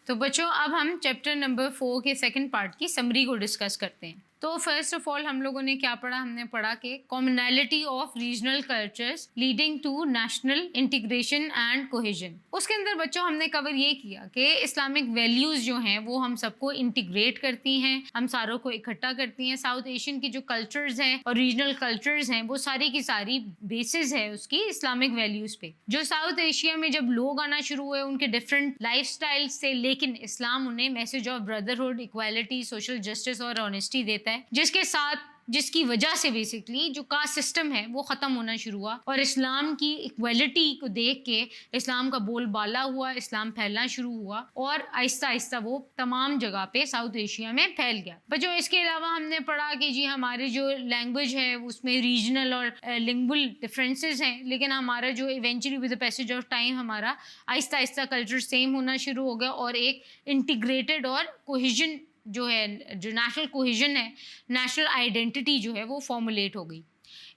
تو بچوں اب ہم چیپٹر نمبر 4 کے سیکنڈ پارٹ کی سمری کو ڈسکس کرتے ہیں. تو فرسٹ آف آل ہم لوگوں نے کیا پڑھا؟ ہم نے پڑھا کہ commonality of regional cultures leading to national integration and cohesion. اس کے اندر بچوں ہم نے کور یہ کیا کہ اسلامک ویلیوز جو ہیں وہ ہم سب کو انٹیگریٹ کرتی ہیں، ہم ساروں کو اکٹھا کرتی ہیں. ساؤتھ ایشین کی جو کلچرز ہیں اور ریجنل کلچرز ہیں وہ ساری کی ساری بیسز ہے اس کی اسلامک ویلیوز پہ. جو ساؤتھ ایشیا میں جب لوگ آنا شروع ہوئے ان کے ڈفرینٹ لائف سٹائل سے، لیکن اسلام انہیں message of brotherhood, equality, social justice اور آنیسٹی دیتا ہے، جس کی وجہ سے بیسکلی جو کاسٹ سسٹم ہے وہ ختم ہونا شروع ہوا اور اسلام کی ایکویلٹی کو دیکھ کے اسلام کا بول بالا ہوا، اسلام پھیلنا شروع ہوا اور آہستہ آہستہ وہ تمام جگہ پہ ساؤتھ ایشیا میں پھیل گیا. بچوں اس کے علاوہ ہم نے پڑھا کہ جی ہماری جو لینگویج ہے اس میں ریجنل اور لنگول ڈفرینسز ہیں، لیکن ہمارا جو eventually with the passage of time ہمارا آہستہ آہستہ کلچر سیم ہونا شروع ہو گیا اور ایک انٹیگریٹڈ اور کوہیژن جو ہے، جو نیشنل کوہیژن ہے، نیشنل آئیڈینٹی جو ہے وہ فارمولیٹ ہو گئی.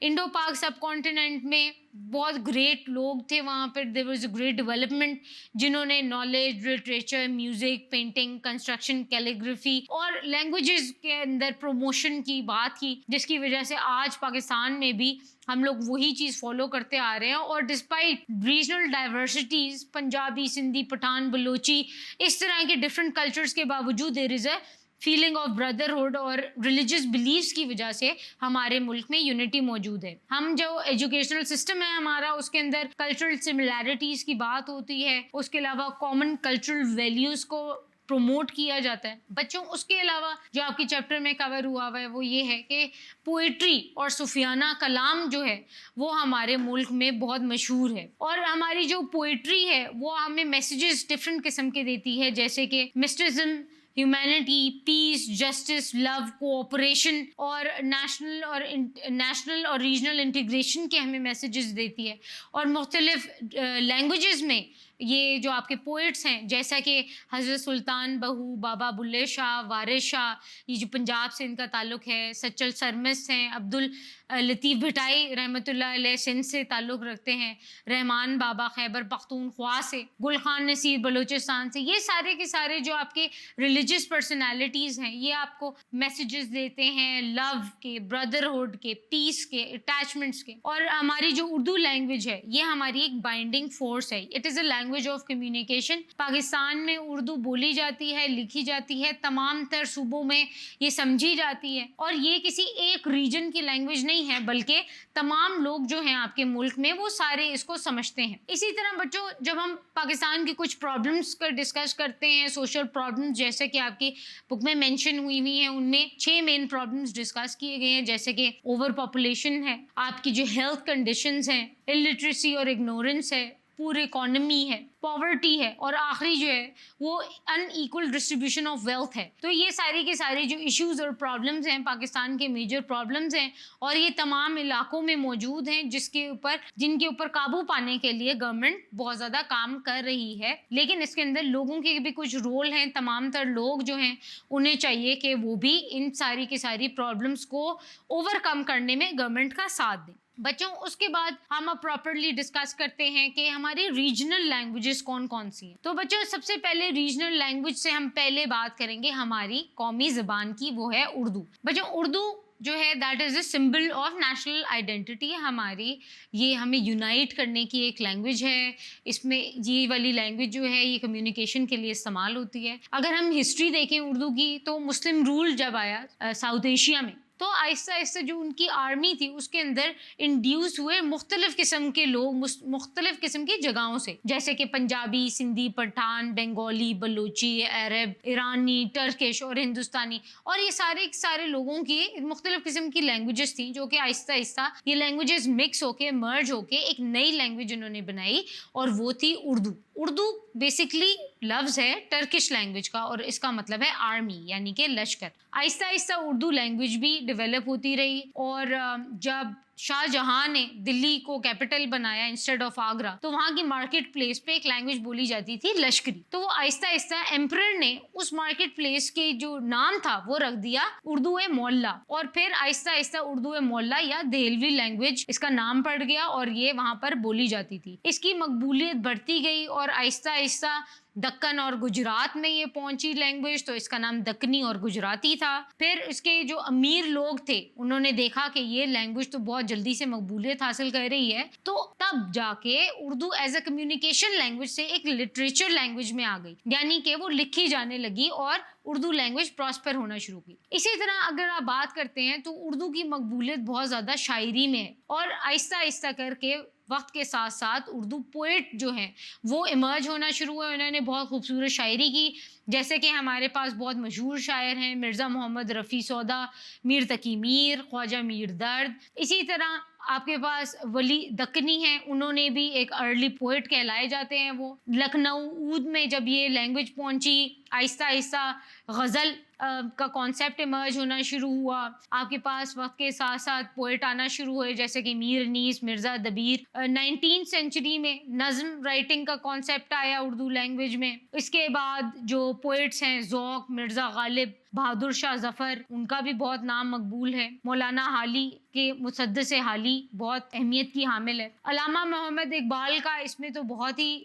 انڈو پاک سب کانٹیننٹ میں بہت گریٹ لوگ تھے، وہاں پر there was a great development جنہوں نے knowledge, literature, music, painting, construction, calligraphy اور لینگویجز کے اندر پروموشن کی بات کی، جس کی وجہ سے آج پاکستان میں بھی ہم لوگ وہی چیز فالو کرتے آ رہے ہیں. اور despite regional diversities, Punjabi, Sindhi, Pathan, Balochi, اس طرح کے ڈفرینٹ کلچرز کے باوجود there is a feeling of brotherhood اور ریلیجیس بلیفس کی وجہ سے ہمارے ملک میں یونٹی موجود ہے. ہم جو ایجوکیشنل سسٹم ہے ہمارا، اس کے اندر کلچرل سملیرٹیز کی بات ہوتی ہے، اس کے علاوہ کامن کلچرل ویلیوز کو پروموٹ کیا جاتا ہے. بچوں اس کے علاوہ جو آپ کے چیپٹر میں کور ہوا ہے وہ یہ ہے کہ پوئٹری اور صوفیانہ کلام جو ہے وہ ہمارے ملک میں بہت مشہور ہے، اور ہماری جو پوئٹری ہے وہ ہمیں میسیجز ڈفرینٹ قسم کے دیتی ہے، جیسے کہ مسٹرزم، ہیومینٹی، پیس، جسٹس، لو، کوآپریشن اور نیشنل اور ریجنل انٹیگریشن کے ہمیں میسیجز دیتی ہے. اور مختلف لینگویجز میں یہ جو آپ کے پوئٹس ہیں، جیسا کہ حضرت سلطان بہو، بابا بلے شاہ، وارث شاہ، یہ جو پنجاب سے ان کا تعلق ہے، سچل سرمس ہیں، عبد الطیف بھٹائی رحمۃ اللہ علیہ سندھ سے تعلق رکھتے ہیں، رحمان بابا خیبر پختونخوا سے، گل خان نصیر بلوچستان سے، یہ سارے کے سارے جو آپ کے ریلیجیس پرسنالٹیز ہیں یہ آپ کو میسیجز دیتے ہیں لو کے، بردرہڈ کے، پیس کے، اٹیچمنٹس کے. اور ہماری جو اردو لینگویج ہے یہ ہماری ایک بائنڈنگ فورس ہے. It is a language of communication. Pakistan میں اردو بولی جاتی ہے، لکھی جاتی ہے، تمام تر صوبوں میں یہ سمجھی جاتی ہے، اور یہ کسی ایک ریجن کی لینگویج نہیں ہے بلکہ تمام لوگ جو ہیں آپ کے ملک میں وہ سارے اس کو سمجھتے ہیں. اسی طرح بچوں جب ہم پاکستان کی کچھ پرابلمس کا ڈسکس کرتے ہیں، سوشل پرابلمس جیسے کہ آپ کی بک میں مینشن ہوئی ہیں، ان میں 6 مین پرابلمس ڈسکس کیے گئے ہیں، جیسے کہ اوور پاپولیشن ہے، آپ کی جو ہیلتھ کنڈیشنز ہیں، الٹریسی اور اگنورنس ہے، پور اکانومی ہے، پاورٹی ہے، اور آخری جو ہے وہ ان ایکول ڈسٹریبیوشن آف ویلتھ ہے. تو یہ ساری کے ساری جو ایشوز اور پرابلمز ہیں پاکستان کے میجر پرابلمز ہیں، اور یہ تمام علاقوں میں موجود ہیں جن کے اوپر قابو پانے کے لیے گورنمنٹ بہت زیادہ کام کر رہی ہے. لیکن اس کے اندر لوگوں کے بھی کچھ رول ہیں. تمام تر لوگ جو ہیں انہیں چاہیے کہ وہ بھی ان ساری کی ساری پرابلمز کو اوور کم کرنے میں گورنمنٹ کا ساتھ دیں. بچوں اس کے بعد ہم اب پراپرلی ڈسکس کرتے ہیں کہ ہماری ریجنل لینگویجز کون کون سی ہیں. تو بچوں سب سے پہلے ریجنل لینگویج سے ہم پہلے بات کریں گے ہماری قومی زبان کی، وہ ہے اردو. بچوں اردو جو ہے that is a symbol of national identity ہماری، یہ ہمیں یونائٹ کرنے کی ایک لینگویج ہے. اس میں یہ والی لینگویج جو ہے یہ کمیونیکیشن کے لیے استعمال ہوتی ہے. اگر ہم ہسٹری دیکھیں اردو کی تو مسلم رول جب آیا ساؤتھ ایشیا میں تو آہستہ آہستہ جو ان کی آرمی تھی اس کے اندر انڈیوس ہوئے مختلف قسم کے لوگ مختلف قسم کی جگہوں سے، جیسے کہ پنجابی، سندھی، پٹھان، بنگالی، بلوچی، عرب، ایرانی، ٹرکش اور ہندوستانی، اور یہ سارے لوگوں کی مختلف قسم کی لینگویجز تھیں جو کہ آہستہ آہستہ یہ لینگویجز مکس ہو کے مرج ہو کے ایک نئی لینگویج انہوں نے بنائی، اور وہ تھی اردو. اردو بیسکلی لفظ ہے ٹرکش لینگویج کا، اور اس کا مطلب ہے آرمی یعنی کہ لشکر. آہستہ آہستہ اردو لینگویج بھی ڈیولپ ہوتی رہی، اور جب شاہ جہاں نے دلی کو کیپٹل بنایا انسٹیڈ آف آگرہ تو وہاں کی مارکیٹ پلیس پہ ایک لینگویج بولی جاتی تھی لشکری. تو وہ آہستہ آہستہ ایمپرر نے اس مارکیٹ پلیس کے جو نام تھا وہ رکھ دیا اردو مولا، اور پھر آہستہ آہستہ اردو مولا یا دہلوی لینگویج اس کا نام پڑ گیا اور یہ وہاں پر بولی جاتی تھی. اس کی مقبولیت بڑھتی گئی اور آہستہ آہستہ دکن اور گجرات میں یہ پہنچی لینگویج تو اس کا نام دکنی اور گجراتی تھا. پھر اس کے جو امیر لوگ تھے انہوں نے دیکھا کہ یہ لینگویج تو بہت جلدی سے مقبولیت حاصل کر رہی ہے, تو تب جا کے Urdu as a communication language سے ایک لٹریچر لینگویج میں آ گئی, یعنی کہ وہ لکھی جانے لگی اور اردو لینگویج پراسپر ہونا شروع کی. اسی طرح اگر آپ بات کرتے ہیں تو اردو کی مقبولیت بہت زیادہ شاعری میں ہے, اور آہستہ آہستہ کر کے وقت کے ساتھ ساتھ اردو پوئٹ جو ہیں وہ ایمرج ہونا شروع ہوئے. انہوں نے بہت خوبصورت شاعری کی, جیسے کہ ہمارے پاس بہت مشہور شاعر ہیں مرزا محمد رفیع سودا, میر تقی میر, خواجہ میر درد. اسی طرح آپ کے پاس ولی دکنی ہیں, انہوں نے بھی ایک ارلی پوئٹ کہلائے جاتے ہیں. وہ لکھنؤ اود میں جب یہ لینگویج پہنچی, آہستہ آہستہ غزل کا کانسیپٹ ایمرج ہونا شروع ہوا. آپ کے پاس وقت کے ساتھ ساتھ پوئٹ آنا شروع ہوئے جیسے کہ میر انیس, مرزا دبیر. 19 سینچری میں نظم رائٹنگ کا کانسیپٹ آیا اردو لینگویج میں. اس کے بعد جو پوئٹس ہیں ذوق, مرزا غالب, بہادر شاہ ظفر, ان کا بھی بہت نام مقبول ہے. مولانا حالی کے مسدس حالی بہت اہمیت کی حامل ہے. علامہ محمد اقبال کا اس میں تو بہت ہی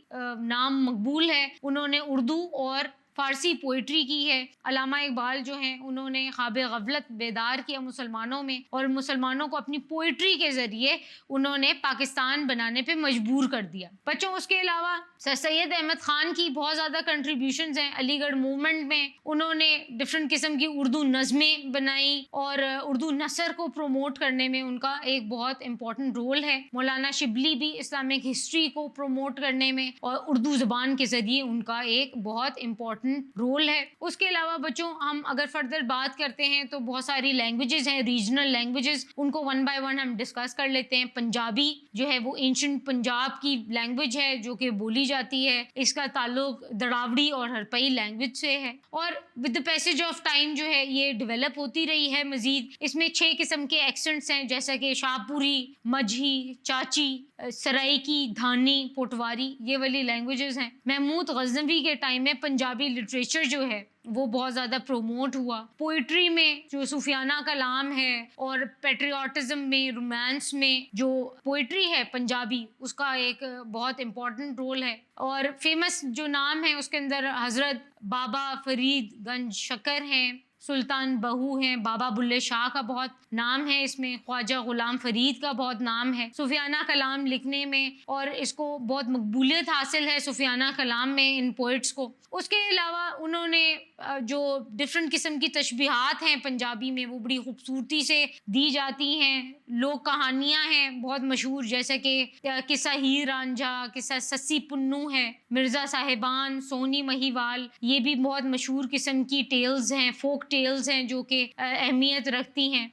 نام مقبول ہے, انہوں نے اردو اور فارسی پوئٹری کی ہے. علامہ اقبال جو ہیں انہوں نے خواب غفلت بیدار کیا مسلمانوں میں, اور مسلمانوں کو اپنی پوئٹری کے ذریعے انہوں نے پاکستان بنانے پہ مجبور کر دیا. بچوں اس کے علاوہ سر سید احمد خان کی بہت زیادہ کنٹریبیوشنز ہیں. علی گڑھ موومنٹ میں انہوں نے ڈفرینٹ قسم کی اردو نظمیں بنائی, اور اردو نثر کو پروموٹ کرنے میں ان کا ایک بہت امپورٹنٹ رول ہے. مولانا شبلی بھی اسلامک ہسٹری کو پروموٹ کرنے میں اور اردو زبان کے ذریعے ان کا ایک بہت امپورٹنٹ رول ہے. اس کے علاوہ بچوں ہم اگر فردر بات کرتے ہیں تو بہت ساری لینگویجز ہیں, ریجنل لینگویجز, ان کو ون بائی ون ہم ڈسکس کر لیتے ہیں. پنجابی جو ہے وہ اینشنٹ پنجاب کی لینگویج ہے جو کہ بولی جاتی ہے. اس کا تعلق دراوڑی اور ہرپئی لینگویج سے ہے, اور with the passage of time جو ہے یہ ڈیولپ ہوتی رہی ہے مزید. اس میں 6 قسم کے ایکسنٹس ہیں جیسا کہ شاہپوری, مجھی, چاچی, سرائیکی, دھانی, پوٹواری, یہ والی لینگویجز ہیں. محمود غزنوی کے ٹائم میں پنجابی لٹریچر جو ہے وہ بہت زیادہ پروموٹ ہوا. پوئٹری میں جو صوفیانہ کلام ہے, اور پیٹریوٹزم میں, رومانس میں جو پوئٹری ہے پنجابی, اس کا ایک بہت امپورٹنٹ رول ہے. اور فیمس جو نام ہے اس کے اندر حضرت بابا فرید گنج شکر ہیں, سلطان بہو ہیں, بابا بلے شاہ کا بہت نام ہے اس میں, خواجہ غلام فرید کا بہت نام ہے صوفیانہ کلام لکھنے میں, اور اس کو بہت مقبولیت حاصل ہے صوفیانہ کلام میں ان پوئٹس کو. اس کے علاوہ انہوں نے جو ڈفرینٹ قسم کی تشبیہات ہیں پنجابی میں وہ بڑی خوبصورتی سے دی جاتی ہیں. لوک کہانیاں ہیں بہت مشہور جیسے کہ قصہ ہیر رانجھا, قصہ سسی پنو ہے, مرزا صاحبان, سونی مہیوال, یہ بھی بہت مشہور قسم کی ٹیلز ہیں, فوک ٹیلز ہیں جو کہ اہمیت رکھتی ہیں.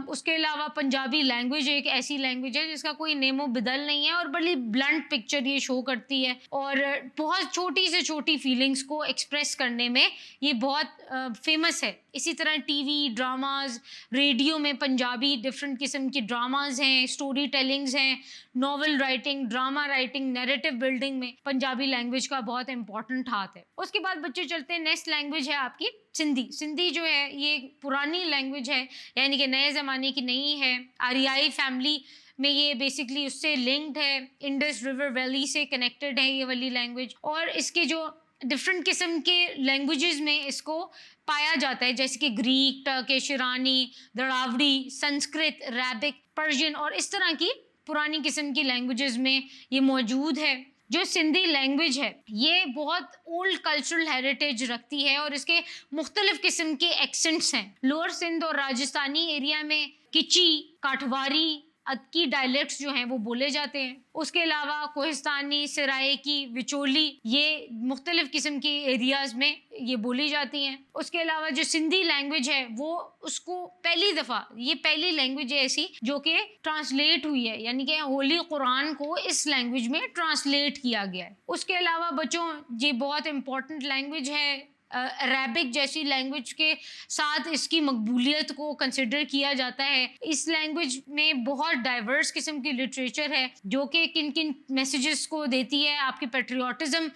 اس کے علاوہ پنجابی لینگویج ایک ایسی لینگویج ہے جس کا کوئی نیم و بدل نہیں ہے, اور بڑی بلنٹ پکچر یہ شو کرتی ہے, اور بہت چھوٹی سے چھوٹی فیلنگس کو ایکسپریس کرنے میں یہ بہت فیمس ہے. اسی طرح ٹی وی ڈراماز, ریڈیو میں پنجابی ڈفرینٹ قسم کی ڈراماز ہیں, اسٹوری ٹیلنگز ہیں, novel writing, drama writing, narrative building میں پنجابی لینگویج کا بہت امپورٹنٹ ہاتھ ہے. اس کے بعد بچے چلتے ہیں, نیکسٹ لینگویج ہے آپ کی سندھی. سندھی جو ہے یہ پرانی لینگویج ہے, یعنی کہ نئے زمانے کی نہیں ہے. آریائی فیملی میں یہ بیسکلی اس سے لنکڈ ہے, انڈس ریور ویلی سے کنیکٹڈ ہے یہ والی لینگویج. اور اس کے جو ڈفرینٹ قسم کے لینگویجز میں اس کو پایا جاتا ہے جیسے کہ گریک, ٹرکش, ایرانی, دراوڑی, سنسکرت, عربک, پرشین, اور اس طرح کی پرانی قسم کی لینگویجز میں یہ موجود ہے. جو سندھی لینگویج ہے یہ بہت اولڈ کلچرل ہیریٹیج رکھتی ہے, اور اس کے مختلف قسم کے ایکسنٹس ہیں. لوور سندھ اور راجستھانی ایریا میں کچی, کاٹھواری, ادکی ڈائلیکٹس جو ہیں وہ بولے جاتے ہیں. اس کے علاوہ کوہستانی, سرائیکی, وچولی, یہ مختلف قسم کے ایریاز میں یہ بولی جاتی ہیں. اس کے علاوہ جو سندھی لینگویج ہے وہ اس کو پہلی دفعہ, یہ پہلی لینگویج ہے ایسی جو کہ ٹرانسلیٹ ہوئی ہے, یعنی کہ ہولی قرآن کو اس لینگویج میں ٹرانسلیٹ کیا گیا ہے. اس کے علاوہ بچوں یہ بہت امپورٹنٹ لینگویج ہے. عربک جیسی لینگویج کے ساتھ اس کی مقبولیت کو کنسیڈر کیا جاتا ہے. اس لینگویج میں بہت ڈائیورس قسم کی لٹریچر ہے جو کہ کن کن میسیجز کو دیتی ہے. آپ کی پیٹریوٹزم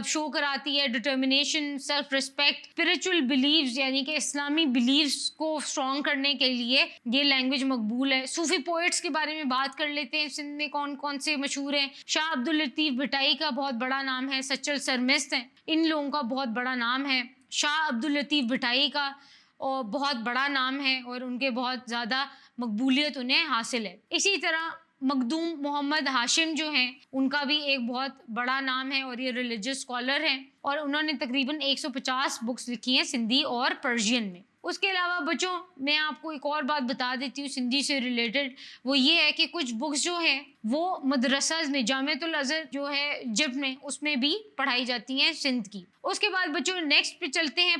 شو کراتی ہے، ڈٹرمنیشن، سیلف ریسپیکٹ، اسپریچول بلیفز یعنی کہ اسلامی بلیفز کو اسٹرانگ کرنے کے لیے یہ لینگویج مقبول ہے۔ صوفی پوئٹس کے بارے میں بات کر لیتے ہیں، سندھ میں کون کون سے مشہور ہیں۔ شاہ عبداللطیف بھٹائی کا بہت بڑا نام ہے، سچل سرمست ہیں، ان لوگوں کا بہت بڑا نام ہے۔ شاہ عبداللطیف بھٹائی کا اور بہت بڑا نام ہے اور ان کے بہت زیادہ مقبولیت انہیں حاصل ہے۔ اسی طرح مخدوم محمد ہاشم جو ہیں، ان کا بھی ایک بہت بڑا نام ہے اور یہ ریلیجس اسکالر ہیں اور انہوں نے تقریباً 150 بکس لکھی ہیں سندھی اور پرشین میں۔ اس کے علاوہ بچوں میں آپ کو ایک اور بات بتا دیتی ہوں سندھی سے ریلیٹڈ، وہ یہ ہے کہ کچھ بکس جو ہیں وہ مدرسہ میں، جامعۃ الازہر جو ہے ایجپٹ میں، اس میں بھی پڑھائی جاتی ہیں سندھ کی۔ اس کے بعد بچوں نیکسٹ پہ چلتے ہیں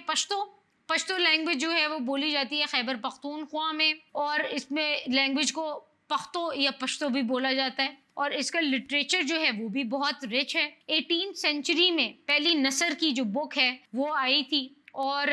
پشتو لینگویج جو ہے وہ بولی جاتی ہے خیبر پختونخوا میں، اور اس میں لینگویج کو پختو یا پشتو بھی بولا جاتا ہے، اور اس کا لٹریچر جو ہے وہ بھی بہت رچ ہے۔ 18 سینچری میں پہلی نثر کی جو بک ہے وہ آئی تھی اور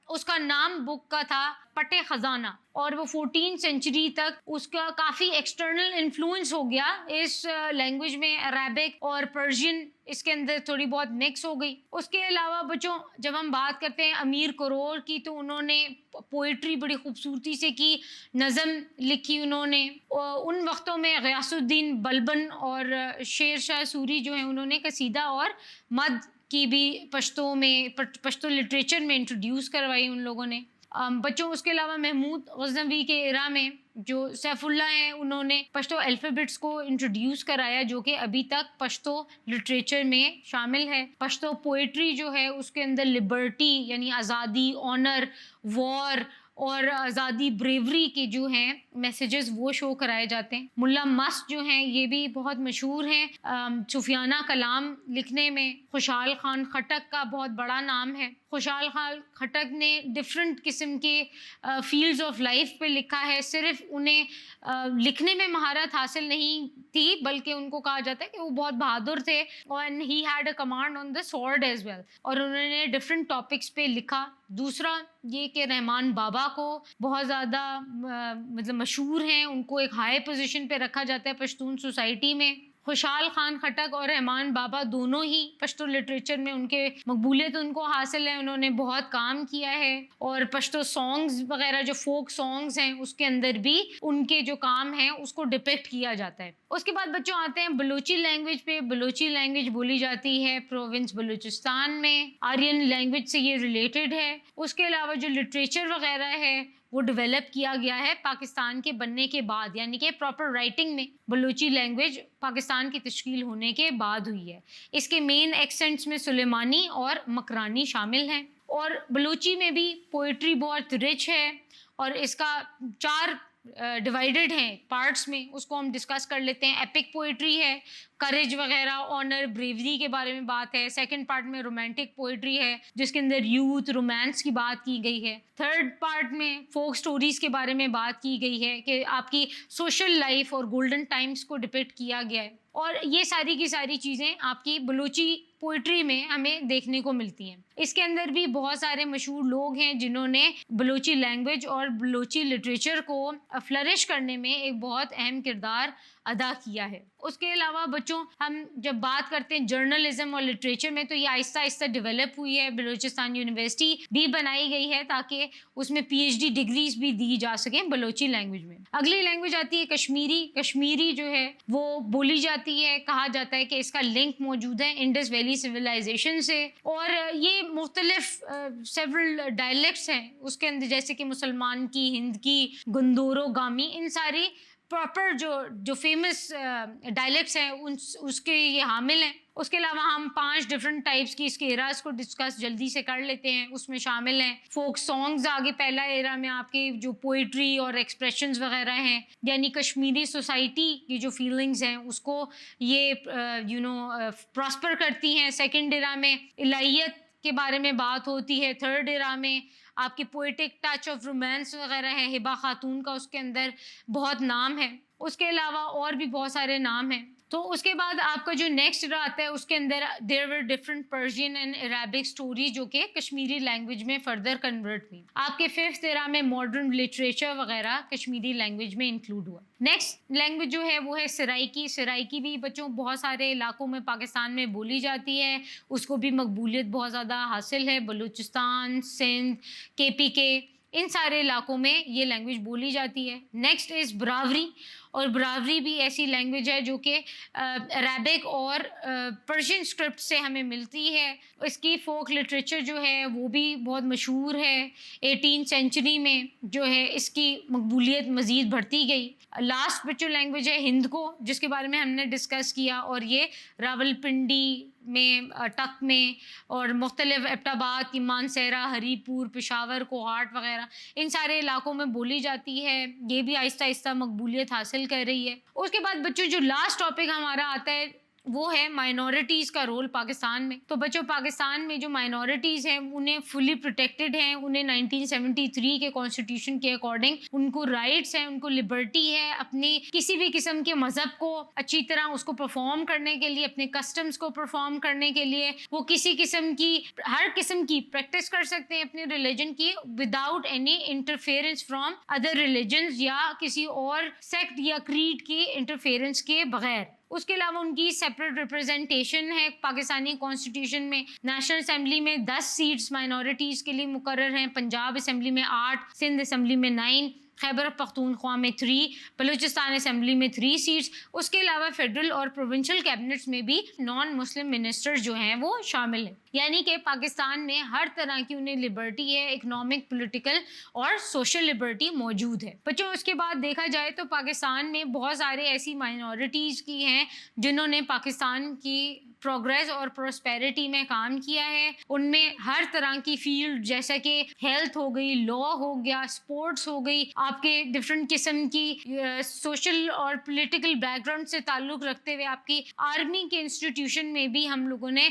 اس کا نام بک کا تھا پٹ خزانہ، اور وہ 14 سینچری تک اس کا کافی ایکسٹرنل انفلوئنس ہو گیا اس لینگویج میں، عربک اور پرشین اس کے اندر تھوڑی بہت مکس ہو گئی۔ اس کے علاوہ بچوں جب ہم بات کرتے ہیں امیر کرور کی، تو انہوں نے پوئٹری بڑی خوبصورتی سے کی، نظم لکھی انہوں نے۔ ان وقتوں میں غیاث الدین بلبن اور شیر شاہ سوری جو ہیں، انہوں نے قصیدہ اور مد کی بھی پشتو لٹریچر میں انٹروڈیوس کروائی ان لوگوں نے۔ بچوں اس کے علاوہ محمود غزنوی کے ایرا میں جو سیف اللہ ہیں، انہوں نے پشتو الفابیٹس کو انٹروڈیوس کرایا جو کہ ابھی تک پشتو لٹریچر میں شامل ہے۔ پشتو پوئٹری جو ہے اس کے اندر لبرٹی یعنی آزادی، آنر، وار اور آزادی، بریوری کے جو ہیں میسیجز وہ شو کرائے جاتے ہیں۔ ملا مست جو ہیں یہ بھی بہت مشہور ہیں صوفیانہ کلام لکھنے میں۔ خوشحال خان خٹک کا بہت بڑا نام ہے۔ خوشحال خان خٹک نے ڈفرینٹ قسم کے فیلڈز آف لائف پہ لکھا ہے۔ صرف انہیں لکھنے میں مہارت حاصل نہیں تھی بلکہ ان کو کہا جاتا ہے کہ وہ بہت بہادر تھے، and he had a command on the sword as well، اور انہوں نے ڈفرینٹ ٹاپکس پہ لکھا۔ دوسرا یہ کہ رحمان بابا کو بہت زیادہ مطلب مشہور ہیں، ان کو ایک ہائی پوزیشن پہ رکھا جاتا ہے پشتون سوسائٹی میں۔ خوشحال خان خٹک اور رحمان بابا دونوں ہی پشتو لٹریچر میں ان کے مقبولیت ان کو حاصل ہے، انہوں نے بہت کام کیا ہے، اور پشتو سانگز وغیرہ جو فوک سانگز ہیں اس کے اندر بھی ان کے جو کام ہیں اس کو ڈپکٹ کیا جاتا ہے۔ اس کے بعد بچوں آتے ہیں بلوچی لینگویج پہ۔ بلوچی لینگویج بولی جاتی ہے پروونس بلوچستان میں، آرین لینگویج سے یہ ریلیٹڈ ہے۔ اس کے علاوہ جو لٹریچر وغیرہ ہے وہ ڈیولپ کیا گیا ہے پاکستان کے بننے کے بعد، یعنی کہ پراپر رائٹنگ میں بلوچی لینگویج پاکستان کی تشکیل ہونے کے بعد ہوئی ہے۔ اس کے مین ایکسنٹس میں سلیمانی اور مکرانی شامل ہیں، اور بلوچی میں بھی پوئٹری بہت رچ ہے، اور اس کا 4 ڈیوائیڈڈ ہیں پارٹس میں، اس کو ہم ڈسکس کر لیتے ہیں۔ ایپک پوئٹری ہے، کریج وغیرہ، آنر، بریوری کے بارے میں بات ہے۔ سیکنڈ پارٹ میں رومانٹک پوئٹری ہے جس کے اندر یوتھ، رومانس کی بات کی گئی ہے۔ تھرڈ پارٹ میں فوک سٹوریز کے بارے میں بات کی گئی ہے کہ آپ کی سوشل لائف اور گولڈن ٹائمز کو ڈپکٹ کیا گیا ہے، اور یہ ساری کی ساری چیزیں آپ کی بلوچی پوئٹری میں ہمیں دیکھنے کو ملتی ہیں۔ اس کے اندر بھی بہت سارے مشہور لوگ ہیں جنہوں نے بلوچی لینگویج اور بلوچی لٹریچر کو فلرش کرنے میں ایک بہت اہم کردار ادا کیا ہے۔ اس کے علاوہ بچوں ہم جب بات کرتے ہیں جرنلزم اور لٹریچر میں، تو یہ آہستہ آہستہ ڈیولپ ہوئی ہے۔ بلوچستان یونیورسٹی بھی بنائی گئی ہے تاکہ اس میں PhD ڈگریز بھی دی جا سکیں بلوچی لینگویج میں۔ اگلی لینگویج آتی ہے کشمیری۔ کشمیری جو ہے وہ بولی جاتی ہے، کہا جاتا ہے کہ اس کا لنک موجود ہے انڈس ویلی سویلائزیشن سے، اور یہ مختلف سیورل ڈائلیکٹس ہیں اس کے اندر، جیسے کہ مسلمان کی، ہند کی، گندورو گامی، ان ساری پراپر جو فیمس ڈائلیکٹس ہیں اس کے یہ حامل ہیں۔ اس کے علاوہ ہم 5 ڈفرنٹ ٹائپس کی اس کے ایراز کو ڈسکس جلدی سے کر لیتے ہیں۔ اس میں شامل ہیں فوک سانگز، آگے پہلا ایرا میں آپ کے جو پوئٹری اور ایکسپریشنز وغیرہ ہیں، یعنی کشمیری سوسائٹی کی جو فیلنگز ہیں اس کو یہ پراسپر کرتی ہیں۔ سیکنڈ ایرا میں الہیت کے بارے میں بات ہوتی ہے۔ تھرڈ ایرا میں آپ کی پوئٹک ٹچ آف رومانس وغیرہ ہے، ہبا خاتون کا اس کے اندر بہت نام ہے۔ اس کے علاوہ اور بھی بہت سارے نام ہیں۔ تو اس کے بعد آپ کا جو نیکسٹ ایرا آتا ہے اس کے اندر there were different Persian and Arabic story جو کہ کشمیری لینگویج میں فردر کنورٹ ہوئی. آپ کے ففتھ ایرا میں ماڈرن لٹریچر وغیرہ کشمیری لینگویج میں انکلوڈ ہوا. نیکسٹ لینگویج جو ہے وہ ہے سرائکی. سرائکی بھی بچوں بہت سارے علاقوں میں پاکستان میں بولی جاتی ہے, اس کو بھی مقبولیت بہت زیادہ حاصل ہے. بلوچستان, سندھ, KPK ان سارے علاقوں میں یہ لینگویج بولی جاتی ہے. نیکسٹ از براوری, اور براوری بھی ایسی لینگویج ہے جو کہ عربک اور پرشین اسکرپٹ سے ہمیں ملتی ہے. اس کی فوک لٹریچر جو ہے وہ بھی بہت مشہور ہے. 18 سینچری میں جو ہے اس کی مقبولیت مزید بڑھتی گئی. لاسٹ بچوں لینگویج ہے ہند کو, جس کے بارے میں ہم نے ڈسکس کیا, اور یہ راولپنڈی میں, ٹک میں اور مختلف ایبٹ آباد کی مانسہرہ, ہری پور, پشاور, کوہاٹ وغیرہ ان سارے علاقوں میں بولی جاتی ہے. یہ بھی آہستہ آہستہ مقبولیت حاصل کر رہی ہے. اس کے بعد بچوں جو لاسٹ ٹاپک ہمارا آتا ہے وہ ہے مائنورٹیز کا رول پاکستان میں. تو بچوں پاکستان میں جو مائنورٹیز ہیں انہیں فلی پروٹیکٹڈ ہیں, انہیں 1973 کے کانسٹیٹیوشن کے اکارڈنگ ان کو رائٹس ہیں, ان کو لبرٹی ہے اپنی کسی بھی قسم کے مذہب کو اچھی طرح اس کو پرفارم کرنے کے لیے, اپنے کسٹمز کو پرفارم کرنے کے لیے. وہ کسی قسم کی ہر قسم کی پریکٹس کر سکتے ہیں اپنے ریلیجن کی without any interference from other religions یا کسی اور سیکٹ یا کریڈ کی انٹرفیئرنس کے بغیر. اس کے علاوہ ان کی سیپریٹ ریپرزنٹیشن ہے پاکستانی کانسٹیٹیوشن میں. نیشنل اسمبلی میں 10 سیٹس مائنورٹیز کے لیے مقرر ہیں, پنجاب اسمبلی میں 8, سندھ اسمبلی میں 9, خیبر پختونخوا میں 3, بلوچستان اسمبلی میں 3 سیٹس. اس کے علاوہ فیڈرل اور پروونشل کیبنٹس میں بھی نان مسلم منسٹر جو ہیں وہ شامل ہیں. یعنی کہ پاکستان میں ہر طرح کی انہیں لبرٹی ہے, اکنامک, پولیٹیکل اور سوشل لبرٹی موجود ہے. بچوں اس کے بعد دیکھا جائے تو پاکستان میں بہت سارے ایسی مائنورٹیز کی ہیں جنہوں نے پاکستان کی پروگریس اور پراسپیرٹی میں کام کیا ہے. ان میں ہر طرح کی فیلڈ جیسا کہ ہیلتھ ہو گئی, لا ہو گیا, اسپورٹس ہو گئی, آپ کے ڈفرینٹ قسم کی سوشل اور پولیٹیکل بیک گراؤنڈ سے تعلق رکھتے ہوئے آپ کی آرمی کے انسٹیٹیوشن میں بھی ہم لوگوں نے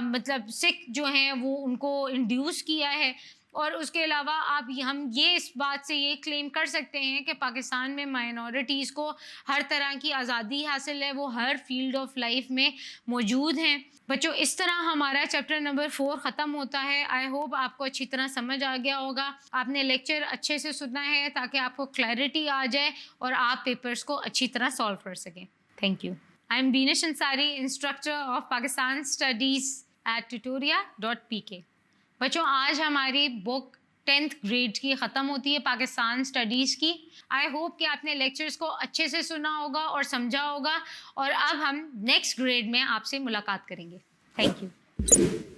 مطلب سکھ جو ہیں وہ ان کو انڈیوس کیا ہے. اور اس کے علاوہ ہم یہ اس بات سے یہ کلیم کر سکتے ہیں کہ پاکستان میں مائنورٹیز کو ہر طرح کی آزادی حاصل ہے, وہ ہر فیلڈ آف لائف میں موجود ہیں. بچوں اس طرح ہمارا چیپٹر نمبر 4 ختم ہوتا ہے. آئی ہوپ آپ کو اچھی طرح سمجھ آ گیا ہوگا. آپ نے لیکچر اچھے سے سننا ہے تاکہ آپ کو کلیئرٹی آ جائے اور آپ پیپرز کو اچھی طرح سالو کر سکیں. Thank you. I am Benish Ansari, instructor of Pakistan studies at tutoria.pk. بچوں آج ہماری بک 10th گریڈ کی ختم ہوتی ہے پاکستان اسٹڈیز کی. آئی ہوپ کہ آپ نے لیکچرز کو اچھے سے سنا ہوگا اور سمجھا ہوگا, اور اب ہم نیکسٹ گریڈ میں آپ سے ملاقات کریں گے. Thank you.